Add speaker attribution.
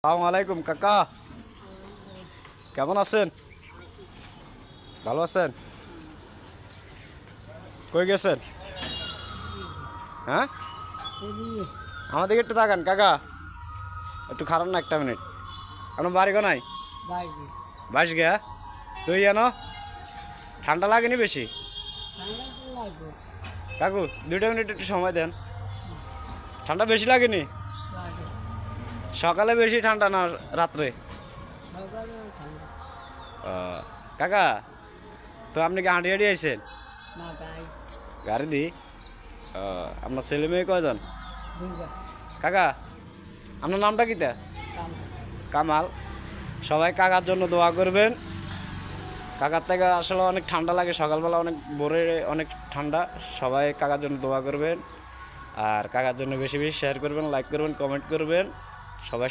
Speaker 1: আসসালামু আলাইকুম কাকা, কেমন আছেন? ভালো আছেন? কই গেছেন? হ্যাঁ, আমার দিকে একটু তাকান কাকা, একটু খারাপ না, একটা মিনিট। আপনার বাড়ি কোনায়? বাইশ গা তুই জানো, ঠান্ডা লাগেনি বেশি? কাকু 2 মিনিট একটু সময় দেন। ঠান্ডা বেশি লাগেনি? সকালে বেশি ঠান্ডা না রাত্রে? ও, কাকা তো আপনি কি হাঁটি হাঁটি আইছেন? গাড়ি দি? ও, আপনার ছেলে মেয়ে কয়জন? কাকা আপনার নামটা কি তা? কামাল। সবাই কাকার জন্য দোয়া করবেন। কাকার থেকে আসলে অনেক ঠান্ডা লাগে, সকালবেলা অনেক ভোরে অনেক ঠান্ডা। সবাই কাকার জন্য দোয়া করবেন, আর কাকার জন্য বেশি বেশি শেয়ার করবেন, লাইক করবেন, কমেন্ট করবেন। সবাই